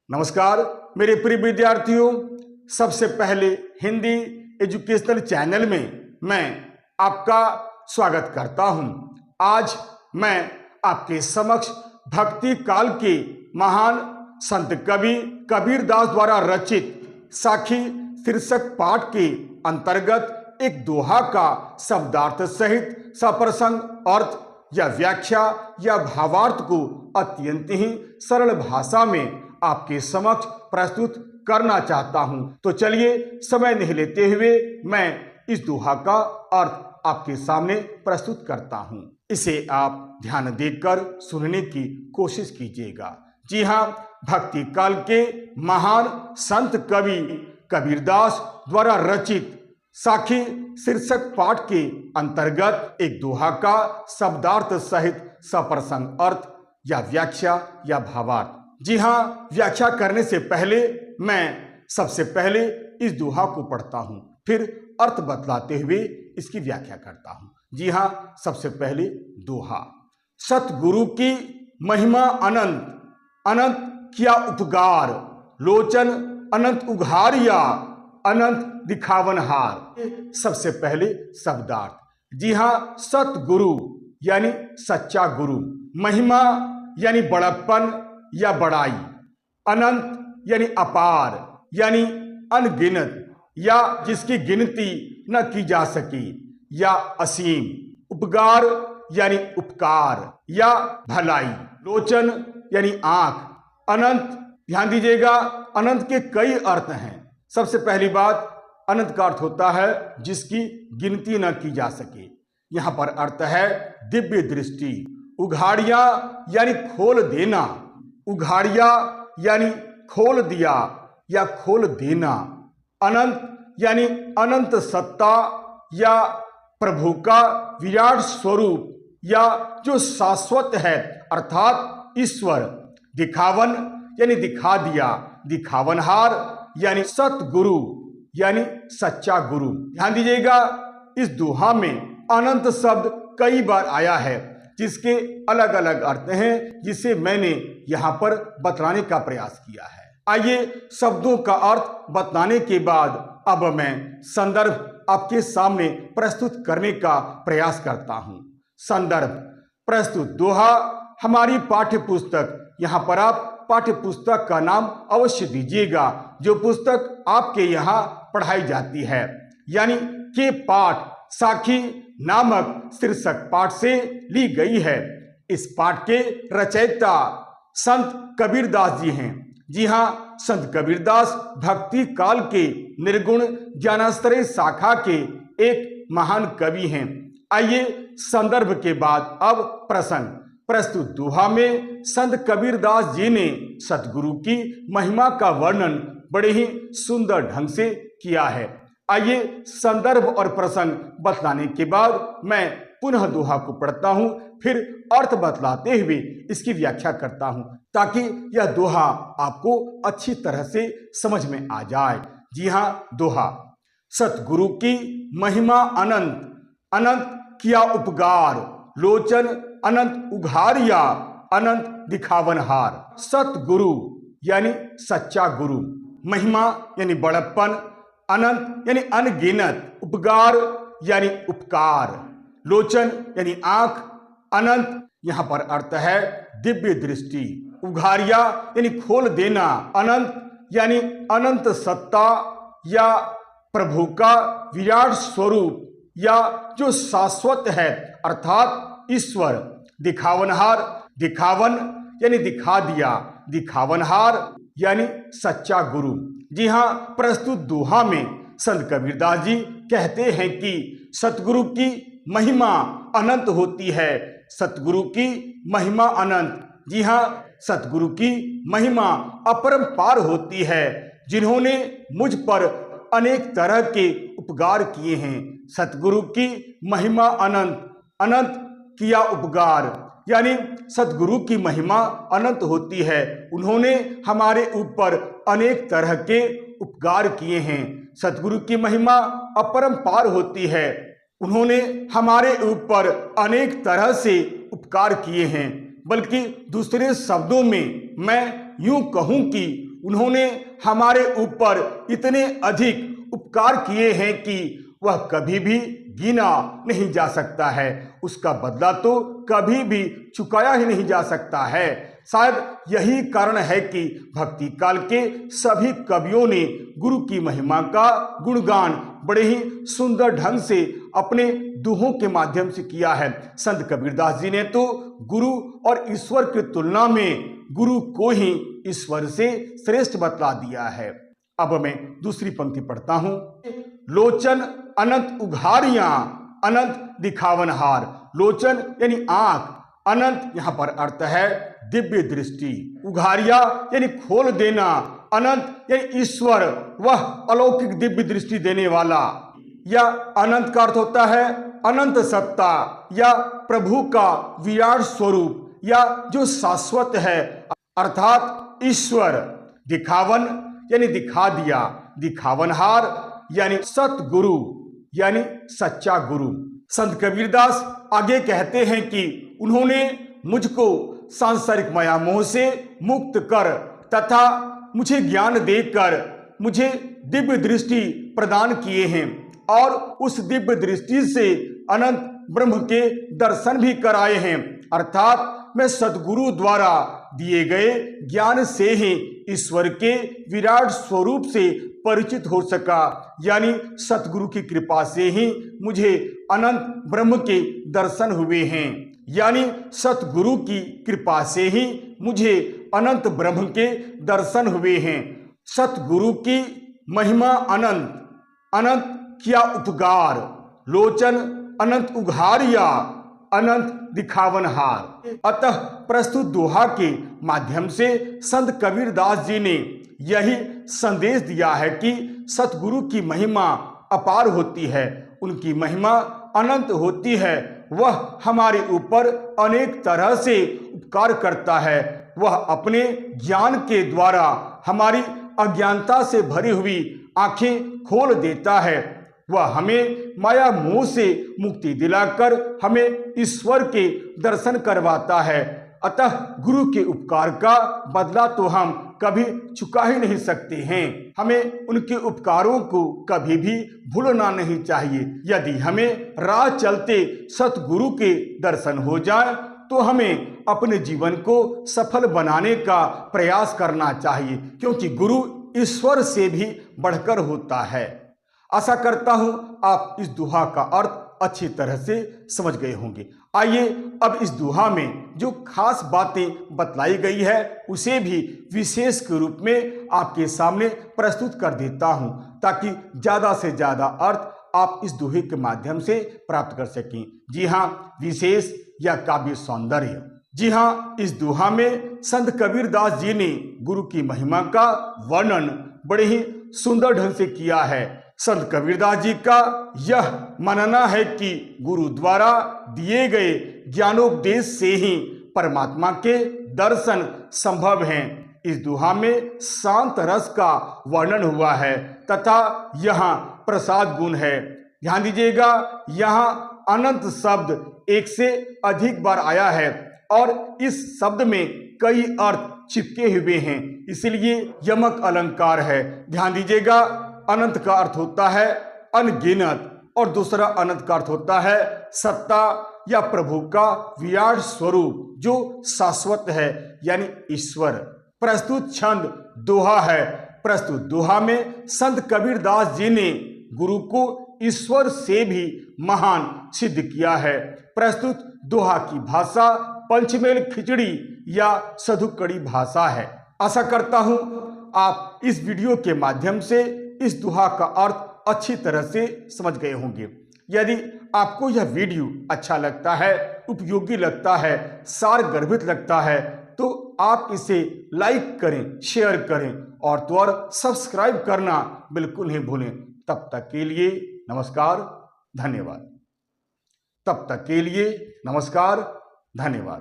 नमस्कार मेरे प्रिय विद्यार्थियों, सबसे पहले हिंदी एजुकेशनल चैनल में मैं आपका स्वागत करता हूं। आज मैं आपके समक्ष भक्ति काल के महान संत कवि कबीरदास द्वारा रचित साखी शीर्षक पाठ के अंतर्गत एक दोहा का शब्दार्थ सहित सप्रसंग अर्थ या व्याख्या या भावार्थ को अत्यंत ही सरल भाषा में आपके समक्ष प्रस्तुत करना चाहता हूं। तो चलिए समय नहीं लेते हुए मैं इस दोहा का अर्थ आपके सामने प्रस्तुत करता हूं। इसे आप ध्यान देकर सुनने की कोशिश कीजिएगा। जी हां, भक्ति काल के महान संत कवि कबीरदास द्वारा रचित साखी शीर्षक पाठ के अंतर्गत एक दोहा का शब्दार्थ सहित सप्रसंग अर्थ या व्याख्या या भावार्थ। जी हाँ, व्याख्या करने से पहले मैं सबसे पहले इस दोहा को पढ़ता हूं, फिर अर्थ बतलाते हुए इसकी व्याख्या करता हूं। जी हाँ, सबसे पहले दोहा। सतगुरु की महिमा अनंत, अनंत किया उपकार, लोचन अनंत उघारिया, अनंत दिखावनहार। सबसे पहले शब्दार्थ। जी हाँ, सतगुरु यानी सच्चा गुरु, महिमा यानी बड़प्पन या बड़ाई, अनंत यानी अपार यानी अनगिनत या जिसकी गिनती न की जा सके या असीम, उपकार यानी उपकार या भलाई, लोचन यानी आंख, अनंत। ध्यान दीजिएगा, अनंत के कई अर्थ हैं। सबसे पहली बात, अनंत का अर्थ होता है जिसकी गिनती न की जा सके। यहां पर अर्थ है दिव्य दृष्टि। उघाड़िया यानी खोल देना, उघाड़िया यानी खोल दिया या खोल देना। अनंत यानी अनंत सत्ता या प्रभु का विराट स्वरूप या जो शाश्वत है अर्थात ईश्वर। दिखावन यानी दिखा दिया, दिखावनहार यानी सतगुरु यानी सच्चा गुरु। ध्यान दीजिएगा, इस दोहा में अनंत शब्द कई बार आया है जिसके अलग अलग अर्थ हैं, जिसे मैंने यहां पर बतलाने का प्रयास किया है। आइए शब्दों का अर्थ बतलाने के बाद अब मैं संदर्भ आपके सामने प्रस्तुत करने का प्रयास करता हूं। संदर्भ प्रस्तुत दोहा हमारी पाठ्य पुस्तक, यहां पर आप पाठ्य पुस्तक का नाम अवश्य दीजिएगा जो पुस्तक आपके यहाँ पढ़ाई जाती है, यानी के पाठ साखी नामक शीर्षक पाठ से ली गई है। इस पाठ के रचयिता संत कबीरदास जी हैं। जी हाँ, संत कबीरदास भक्ति काल के निर्गुण ज्ञानाश्रय शाखा के एक महान कवि हैं। आइए संदर्भ के बाद अब प्रसंग। प्रस्तुत दोहा में संत कबीरदास जी ने सतगुरु की महिमा का वर्णन बड़े ही सुंदर ढंग से किया है। आइए संदर्भ और प्रसंग बतलाने के बाद मैं पुनः दोहा को पढ़ता हूं, फिर अर्थ बतलाते हुए इसकी व्याख्या करता हूं ताकि यह दोहा आपको अच्छी तरह से समझ में आ जाए। जी हाँ, दोहा। सतगुरु की महिमा अनंत, अनंत किया उपकार, लोचन अनंत उघारिया, अनंत दिखावनहार। सतगुरु यानी सच्चा गुरु, महिमा यानी बड़प्पन, अनंत यानी अनगिनत, उपकार यानी उपकार, लोचन यानी आंख, अनंत यहां पर अर्थ है दिव्य दृष्टि। उघारिया यानी खोल देना, अनंत यानी अनंत सत्ता या प्रभु का विराट स्वरूप या जो शाश्वत है अर्थात ईश्वर। दिखावनहार, दिखावन यानी दिखा दिया, दिखावनहार यानी सच्चा गुरु। जी हाँ, प्रस्तुत दोहा में संत कबीरदास जी कहते हैं कि सतगुरु की महिमा अनंत होती है। सतगुरु की महिमा अनंत। जी हाँ, सतगुरु की महिमा अपरंपार होती है, जिन्होंने मुझ पर अनेक तरह के उपकार किए हैं। सतगुरु की महिमा अनंत, अनंत किया उपकार यानी सतगुरु की महिमा अनंत होती है। उन्होंने हमारे ऊपर अनेक तरह के उपकार किए हैं। सतगुरु की महिमा अपरंपार होती है, उन्होंने हमारे ऊपर अनेक तरह से उपकार किए हैं। बल्कि दूसरे शब्दों में मैं यूं कहूं कि उन्होंने हमारे ऊपर इतने अधिक उपकार किए हैं कि वह कभी भी गिना नहीं जा सकता है। उसका बदला तो कभी भी चुकाया ही नहीं जा सकता है। शायद यही कारण है कि भक्ति काल के सभी कवियों ने गुरु की महिमा का गुणगान बड़े ही सुंदर ढंग से अपने दोहों के माध्यम से किया है। संत कबीरदास जी ने तो गुरु और ईश्वर की तुलना में गुरु को ही ईश्वर से श्रेष्ठ बतला दिया है। अब मैं दूसरी पंक्ति पढ़ता हूं। लोचन अनंत उघारियां अनंत दिखावनहार। लोचन यानी आंख, अनंत यहां पर अर्थ है दिव्य दृष्टि, उघारिया यानी खोल देना, अनंत यानी ईश्वर, वह अलौकिक दिव्य दृष्टि देने वाला। या अनंत का अर्थ होता है अनंत सत्ता या प्रभु का विराट स्वरूप या जो शाश्वत है, अर्थात ईश्वर। दिखावन यानी दिखा दिया, दिखावनहार यानी सतगुरु यानी सच्चा गुरु। संत कबीरदास आगे कहते हैं कि उन्होंने मुझको सांसारिक माया मोह से मुक्त कर तथा मुझे ज्ञान देकर मुझे दिव्य दृष्टि प्रदान किए हैं और उस दिव्य दृष्टि से अनंत ब्रह्म के दर्शन भी कराए हैं। अर्थात मैं सतगुरु द्वारा दिए गए ज्ञान से ही ईश्वर के विराट स्वरूप से परिचित हो सका, यानी सतगुरु की कृपा से ही मुझे अनंत ब्रह्म के दर्शन हुए हैं। यानी सतगुरु की कृपा से ही मुझे अनंत ब्रह्म के दर्शन हुए हैं। सतगुरु की महिमा अनंत, अनंत क्या उपकार। लोचन अनंत उघारिया अनंत दिखावनहार। अतः प्रस्तुत दोहा के माध्यम से संत कबीरदास जी ने यही संदेश दिया है कि सतगुरु की महिमा अपार होती है, उनकी महिमा अनंत होती है। वह हमारे ऊपर अनेक तरह से उपकार करता है। वह अपने ज्ञान के द्वारा हमारी अज्ञानता से भरी हुई आंखें खोल देता है। वह हमें माया मोह से मुक्ति दिलाकर हमें ईश्वर के दर्शन करवाता है। अतः गुरु के उपकार का बदला तो हम कभी चुका ही नहीं सकते हैं। हमें उनके उपकारों को कभी भी भूलना नहीं चाहिए। यदि हमें राह चलते सतगुरु के दर्शन हो जाए तो हमें अपने जीवन को सफल बनाने का प्रयास करना चाहिए, क्योंकि गुरु ईश्वर से भी बढ़कर होता है। आशा करता हूं आप इस दोहा का अर्थ अच्छी तरह से समझ गए होंगे। आइए अब इस दोहा में जो खास बातें बतलाई गई है उसे भी विशेष के रूप में आपके सामने प्रस्तुत कर देता हूं, ताकि ज़्यादा से ज़्यादा अर्थ आप इस दोहे के माध्यम से प्राप्त कर सकें। जी हाँ, विशेष या काव्य सौंदर्य। जी हाँ, इस दोहा में संत कबीरदास जी ने गुरु की महिमा का वर्णन बड़े ही सुंदर ढंग से किया है। संत कबीरदास जी का यह मानना है कि गुरु द्वारा दिए गए ज्ञानोपदेश से ही परमात्मा के दर्शन संभव हैं। इस दोहा में शांत रस का वर्णन हुआ है तथा यहाँ प्रसाद गुण है। ध्यान दीजिएगा, यहाँ अनंत शब्द एक से अधिक बार आया है और इस शब्द में कई अर्थ चिपके हुए हैं, इसलिए यमक अलंकार है। ध्यान दीजिएगा, अनंत का अर्थ होता है अनगिनत और दूसरा अनंत का अर्थ होता है सत्ता या प्रभु का विराट स्वरूप जो शाश्वत है, यानी ईश्वर। प्रस्तुत छंद दोहा है। प्रस्तुत दोहा में संत कबीरदास जी ने गुरु को ईश्वर से भी महान सिद्ध किया है। प्रस्तुत दोहा की भाषा पंचमेल खिचड़ी या सधुकड़ी भाषा है। आशा करता हूं आप इस वीडियो के माध्यम से इस दोहा का अर्थ अच्छी तरह से समझ गए होंगे। यदि आपको यह वीडियो अच्छा लगता है, उपयोगी लगता है, सार गर्भित लगता है तो आप इसे लाइक करें, शेयर करें और तो और सब्सक्राइब करना बिल्कुल नहीं भूलें। तब तक के लिए नमस्कार, धन्यवाद। तब तक के लिए नमस्कार, धन्यवाद।